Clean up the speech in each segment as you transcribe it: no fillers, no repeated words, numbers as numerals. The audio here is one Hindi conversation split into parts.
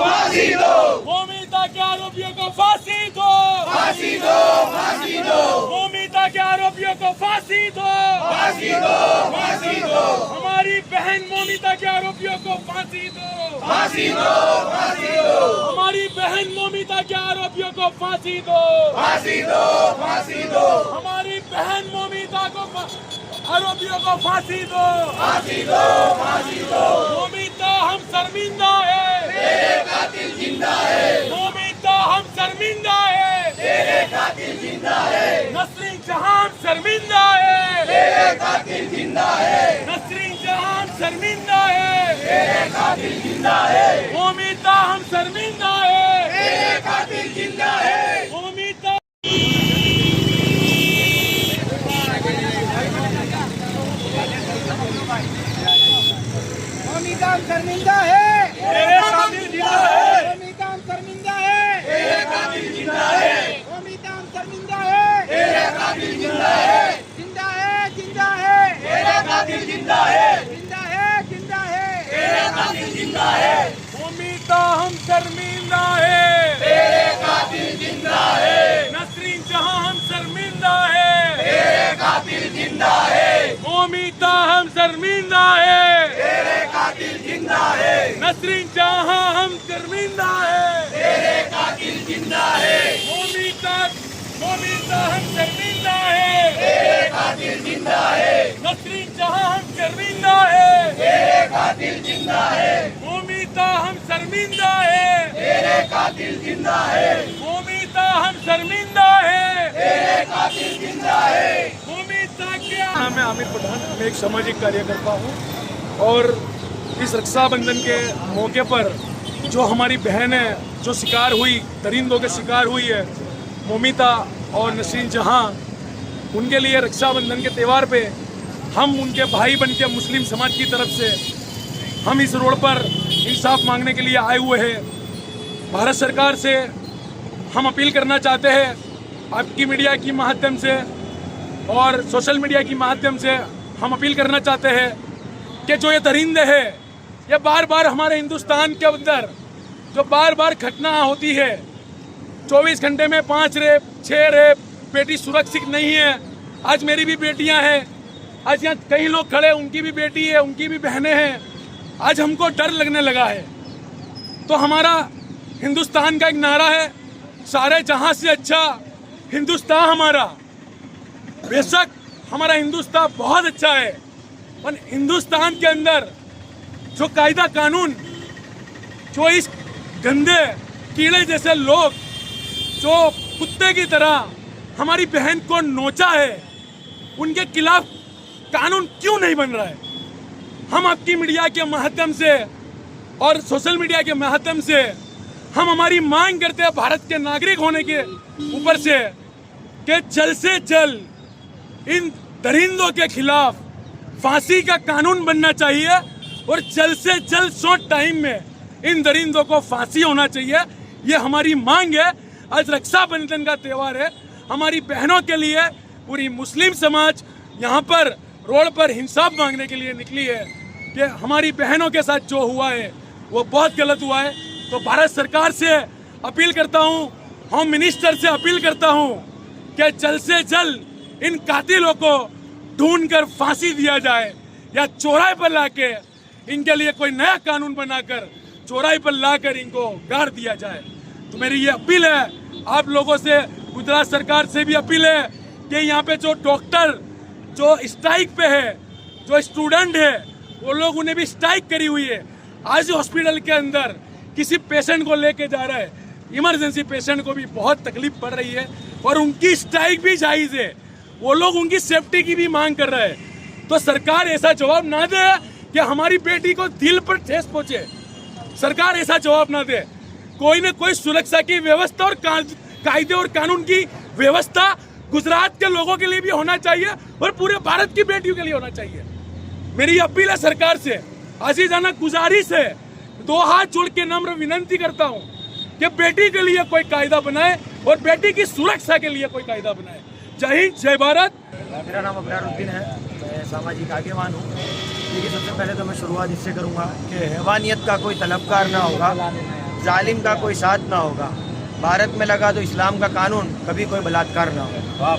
फांसी दो, मौमिता के आरोपियों को फांसी दो, फांसी दो, फांसी दो, मौमिता के आरोपियों को फांसी दो, फांसी दो, फांसी दो, हमारी बहन मौमिता के आरोपियों को फांसी दो, फांसी दो, फांसी दो, हमारी बहन मौमिता के आरोपियों को फांसी दो, फांसी दो, फांसी दो, हमारी बहन मौमिता को आरोपियों को फांसी दो, फांसी दो, फांसी दो। मौमिता हम शर्मिंदा है, तेरे कातिल जिंदा है, मौमिता हम शर्मिंदा है, तेरे कातिल जिंदा है, नसरीन जहां शर्मिंदा है, तेरे कातिल जिंदा है, नसरीन जहां शर्मिंदा है, तेरे कातिल जिंदा है, मौमिता हम शर्मिंदा है, तेरे कातिल जिंदा है। मौमिता मौमिता हम शर्मिंदा है, तेरे कातिल जिंदा है, मौमिता हम शर्मिंदा है, तेरे कातिल जिंदा है, मौमिता हम शर्मिंदा है, तेरे कातिल जिंदा है, जिंदा है, जिंदा है, तेरे कातिल जिंदा है, जिंदा है, जिंदा है, तेरे कातिल जिंदा है, मौमिता हम शर्मिंदा है, तेरे कातिल जिंदा है, नसरीन जहां हम शर्मिंदा है, तेरे कातिल जिंदा है, मौमिता हम शर्मिंदा है, तेरे कातिल जिंदा है, नसरीन जहां हम शर्मिंदा है, तेरे कातिल जिंदा है, मौमिता मौमिता हम शर्मिंदा है, तेरे कातिल जिंदा है, नसरीन जहां हम शर्मिंदा है, तेरे कातिल जिंदा है, मौमिता हम शर्मिंदा है, तेरे कातिल जिंदा है, मौमिता हम शर्मिंदा है, तेरे कातिल जिंदा है। मौमिता क्या नाम है? आमिर पठान। मैं एक सामाजिक कार्यकर्ता हूँ और इस रक्षाबंधन के मौके पर जो हमारी बहन है जो शिकार हुई, दरिंदों के शिकार हुई है, मौमिता और नसरीन जहां, उनके लिए रक्षाबंधन के त्यौहार पे हम उनके भाई बन के मुस्लिम समाज की तरफ से हम इस रोड पर इंसाफ मांगने के लिए आए हुए हैं। भारत सरकार से हम अपील करना चाहते हैं, आपकी मीडिया की माध्यम से और सोशल मीडिया की माध्यम से हम अपील करना चाहते हैं कि जो ये दरिंदे हैं, ये बार बार हमारे हिंदुस्तान के अंदर जो बार बार घटना होती है, 24 घंटे में 5 रेप 6 रेप, बेटी सुरक्षित नहीं है। आज मेरी भी बेटियां हैं, आज यहाँ कई लोग खड़े, उनकी भी बेटी है, उनकी भी बहनें हैं। आज हमको डर लगने लगा है। तो हमारा हिंदुस्तान का एक नारा है, सारे जहां से अच्छा हिंदुस्तान हमारा। बेशक हमारा हिंदुस्तान बहुत अच्छा है, पर हिंदुस्तान के अंदर जो कायदा कानून, जो इस गंदे कीड़े जैसे लोग जो कुत्ते की तरह हमारी बहन को नोचा है, उनके खिलाफ कानून क्यों नहीं बन रहा है? हम आपकी मीडिया के माध्यम से और सोशल मीडिया के माध्यम से हम हमारी मांग करते हैं भारत के नागरिक होने के ऊपर से कि जल्द से जल्द इन दरिंदों के खिलाफ फांसी का कानून बनना चाहिए और जल्द से जल्द शॉर्ट टाइम में इन दरिंदों को फांसी होना चाहिए। ये हमारी मांग है। आज रक्षाबंधन का त्यौहार है, हमारी बहनों के लिए पूरी मुस्लिम समाज यहाँ पर रोड पर इंसाफ मांगने के लिए निकली है कि हमारी बहनों के साथ जो हुआ है वो बहुत गलत हुआ है। तो भारत सरकार से अपील करता हूँ, होम मिनिस्टर से अपील करता हूँ कि जल्द से जल्द इन कातिलों को ढूंढकर फांसी दिया जाए या चौराहे पर लाके इनके लिए कोई नया कानून बनाकर चौराहे पर लाकर इनको गाड़ दिया जाए। तो मेरी ये अपील है आप लोगों से, गुजरात सरकार से भी अपील है कि यहाँ पे जो डॉक्टर जो स्ट्राइक पे है, जो स्टूडेंट है, वो लोग, उन्हें भी स्ट्राइक करी हुई है। आज हॉस्पिटल के अंदर किसी पेशेंट को लेके जा रहा है, इमरजेंसी पेशेंट को भी बहुत तकलीफ पड़ रही है और उनकी स्ट्राइक भी जायज़ है। वो लोग उनकी सेफ्टी की भी मांग कर रहे हैं। तो सरकार ऐसा जवाब ना दे कि हमारी बेटी को दिल पर ठेस पहुंचे। सरकार ऐसा जवाब ना दे। कोई न कोई सुरक्षा की व्यवस्था और कायदे और कानून की व्यवस्था गुजरात के लोगों के लिए भी होना चाहिए और पूरे भारत की बेटियों के लिए होना चाहिए। मेरी अपील है सरकार से, आजीजाना गुजारिश है, 2 हाथ जोड़ के नम्र विनंती करता हूँ कि बेटी के लिए कोई कायदा बनाए और बेटी की सुरक्षा के लिए कोई कायदा बनाए। जय हिंद, जय भारत। मेरा नाम अबरारुद्दीन है, मैं सामाजिक आगेवान हूँ। देखिए, सबसे पहले तो मैं शुरुआत इससे करूँगा कि हैवानियत का कोई तलबकार ना होगा जालिम का कोई साथ ना होगा, भारत में लगा तो इस्लाम का कानून, कभी कोई बलात्कार ना होगा।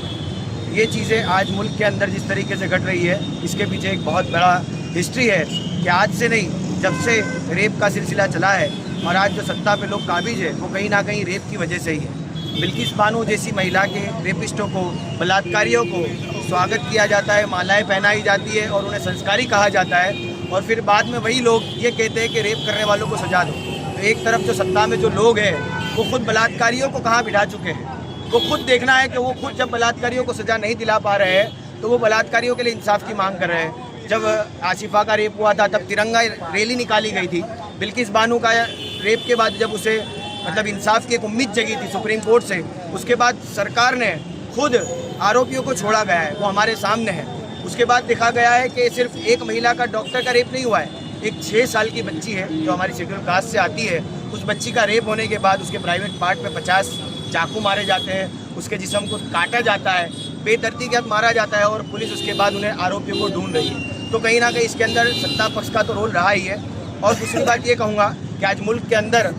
ये चीज़ें आज मुल्क के अंदर जिस तरीके से घट रही है, इसके पीछे एक बहुत बड़ा हिस्ट्री है कि आज से नहीं, जब से रेप का सिलसिला चला है और आज जो सत्ता पे लोग काबिज है वो कहीं ना कहीं रेप की वजह से ही है। बिल्किस बानो जैसी महिला के रेपिस्टों को, बलात्कारियों को स्वागत किया जाता है, मालाएं पहनाई जाती है और उन्हें संस्कारी कहा जाता है, और फिर बाद में वही लोग ये कहते हैं कि रेप करने वालों को सजा दो। तो एक तरफ जो सत्ता में जो लोग हैं वो खुद बलात्कारियों को कहाँ बिठा चुके हैं। वो खुद देखना है कि वो खुद जब बलात्कारियों को सज़ा नहीं दिला पा रहे हैं तो वो बलात्कारियों के लिए इंसाफ की मांग कर रहे हैं। जब आसिफा का रेप हुआ था तब तिरंगा रैली निकाली गई थी। बिल्किस बानो का रेप के बाद जब उसे मतलब इंसाफ की एक उम्मीद जगी थी सुप्रीम कोर्ट से, उसके बाद सरकार ने खुद आरोपियों को छोड़ा गया है, वो हमारे सामने है। उसके बाद देखा गया है कि सिर्फ एक महिला का डॉक्टर का रेप नहीं हुआ है, एक 6 साल की बच्ची है जो हमारी शेड्यूल कास्ट से आती है, उस बच्ची का रेप होने के बाद उसके प्राइवेट पार्ट पे 50 चाकू मारे जाते हैं, उसके जिस्म को काटा जाता है, बेदर्दी के साथ मारा जाता है और पुलिस उसके बाद उन्हें आरोपियों को ढूंढ रही है। तो कहीं ना कहीं इसके अंदर सत्ता पक्ष का तो रोल रहा ही है। और दूसरी बात ये कहूँगा कि आज मुल्क के अंदर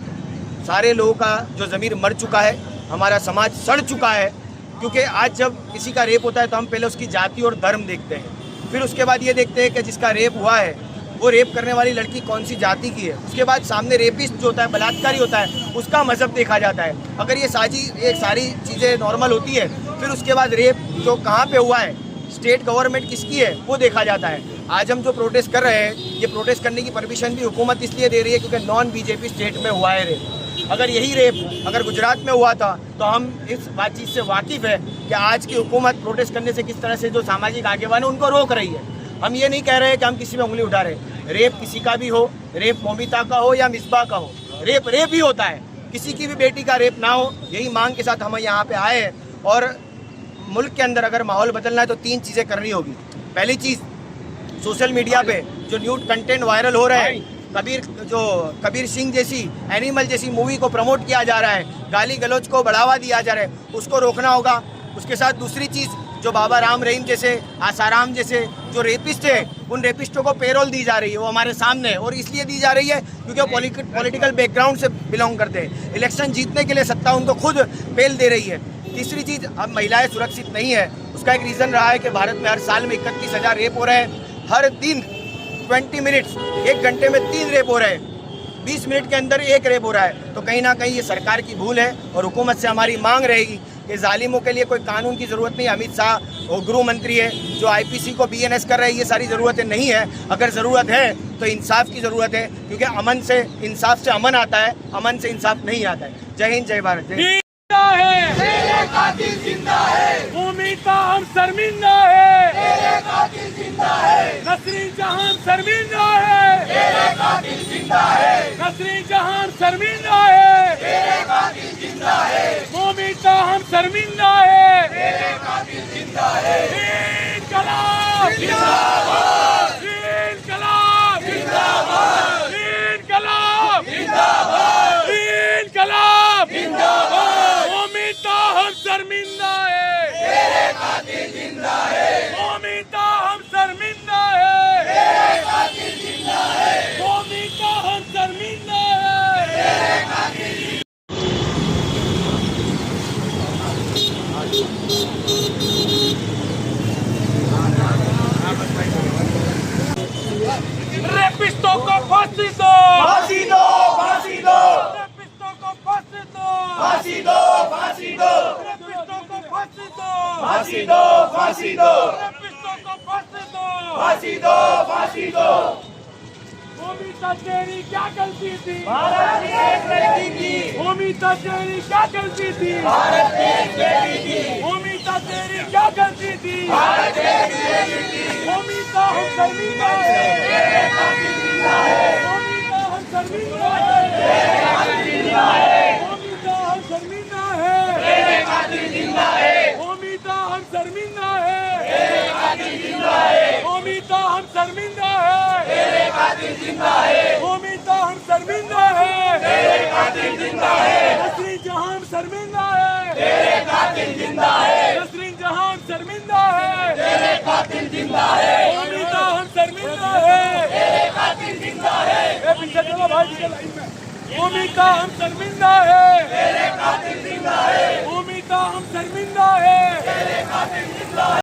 सारे लोगों का जो ज़मीर मर चुका है, हमारा समाज सड़ चुका है, क्योंकि आज जब किसी का रेप होता है तो हम पहले उसकी जाति और धर्म देखते हैं, फिर उसके बाद ये देखते हैं कि जिसका रेप हुआ है वो रेप करने वाली लड़की कौन सी जाति की है, उसके बाद सामने रेपिस्ट जो होता है, बलात्कारी होता है, उसका मजहब देखा जाता है। अगर ये सारी चीज़ें नॉर्मल होती है, फिर उसके बाद रेप जो कहाँ पे हुआ है, स्टेट गवर्नमेंट किसकी है, वो देखा जाता है। आज हम जो प्रोटेस्ट कर रहे हैं, ये प्रोटेस्ट करने की परमिशन भी हुकूमत इसलिए दे रही है क्योंकि नॉन बीजेपी स्टेट में हुआ है रेप। अगर यही रेप अगर गुजरात में हुआ था तो हम इस बातचीत से वाकिफ़ है कि आज की हुकूमत प्रोटेस्ट करने से किस तरह से जो सामाजिक आगेवान है उनको रोक रही है। हम ये नहीं कह रहे कि हम किसी में उंगली उठा रहे। रेप किसी का भी हो, रेप मोमिता का हो या मिसबा का हो, रेप ही होता है। किसी की भी बेटी का रेप ना हो, यही मांग के साथ हम यहाँ पे आए हैं। और मुल्क के अंदर अगर माहौल बदलना है तो 3 चीज़ें करनी होगी। पहली चीज़, सोशल मीडिया पे जो न्यूड कंटेंट वायरल हो रहा है, कबीर सिंह जैसी एनिमल जैसी मूवी को प्रमोट किया जा रहा है, गाली गलौज को बढ़ावा दिया जा रहा है, उसको रोकना होगा। उसके साथ दूसरी चीज़, जो बाबा राम रहीम जैसे, आसाराम जैसे जो रेपिस्ट है, उन रेपिस्टों को पेरोल दी जा रही है, वो हमारे सामने है। और इसलिए दी जा रही है क्योंकि वो पॉलिटिकल बैकग्राउंड से बिलोंग करते हैं। इलेक्शन जीतने के लिए सत्ता उनको खुद पेल दे रही है। तीसरी चीज़, अब महिलाएं सुरक्षित नहीं है। उसका एक रीज़न रहा है कि भारत में हर साल में 31,000 रेप हो रहे हैं। हर दिन 20 मिनट्स, 1 घंटे में 3 रेप हो रहे हैं, 20 मिनट के अंदर 1 रेप हो रहा है। तो कहीं ना कहीं ये सरकार की भूल है और हुकूमत से हमारी मांग रहेगी कि जालिमों के लिए कोई कानून की ज़रूरत नहीं। अमित शाह और गृह मंत्री है जो IPC को BNS कर रहे हैं, ये सारी ज़रूरतें नहीं है। अगर ज़रूरत है तो इंसाफ की ज़रूरत है, क्योंकि अमन से इंसाफ से अमन आता है, अमन से इंसाफ नहीं आता है। जय हिंद, जय भारत। तेरे कातिल जिंदा है, मोमिता हम शर्मिंदा है, तेरे कातिल जिंदा है, नसरीन जहां शर्मिंदा है, तेरे कातिल जिंदा है, नसरीन जहां शर्मिंदा है, तेरे कातिल जिंदा है, मोमिता हम शर्मिंदा है, तेरे कातिल जिंदा है। इनकलाब जिंदाबाद, इनकलाब जिंदाबाद, इनकलाब जिंदाबाद, इनकलाब जिंदाबाद, मोमिता हम शर्मिंदा है, तेरे कातिल जिंदा है, मोमिता हम शर्मिंदा है, तेरे कातिल जिंदा है, मोमिता हम शर्मिंदा है, तेरे कातिल रेपिस्टों को फांसी दो, फांसी दो, फांसी दो, रेपिस्टों को फांसी दो, फांसी दो, फांसी दो, रेपिस्टों को फांसी दो, फांसी दो, फांसी दो, रेपिस्टों को फांसी दो, फांसी दो, फांसी दो। मोमिता तेरी क्या गलती थी, भारत ने एक लड़की की, मोमिता तेरी क्या गलती थी, भारत ने एक बेटी की, मोमिता तेरी क्या गलती थी, भारत ने एक बेटी की, मोमिता हम शर्मिंदा है, तेरे कातिल जिंदा है, मोमिता हम शर्मिंदा है, तेरे कातिल जिंदा है, मोमिता हम शर्मिंदा है, तेरे कातिल जिंदा है, मोमिता हम शर्मिंदा है, तेरे कातिल जिंदा है, मोमिता हम शर्मिंदा है, तेरे कातिल जिंदा है, मोमिता हम शर्मिंदा है, तेरे कातिल जिंदा है, नसरीन जहां शर्मिंदा है, तेरे कातिल जिंदा है, नसरीन जहां शर्मिंदा है, तेरे कातिल जिंदा है, मोमिता हम शर्मिंदा है, तेरे कातिल जिंदा है। ए पीछे चलो भाई, पीछे लाइन में। कौमी का हम शर्मिंदा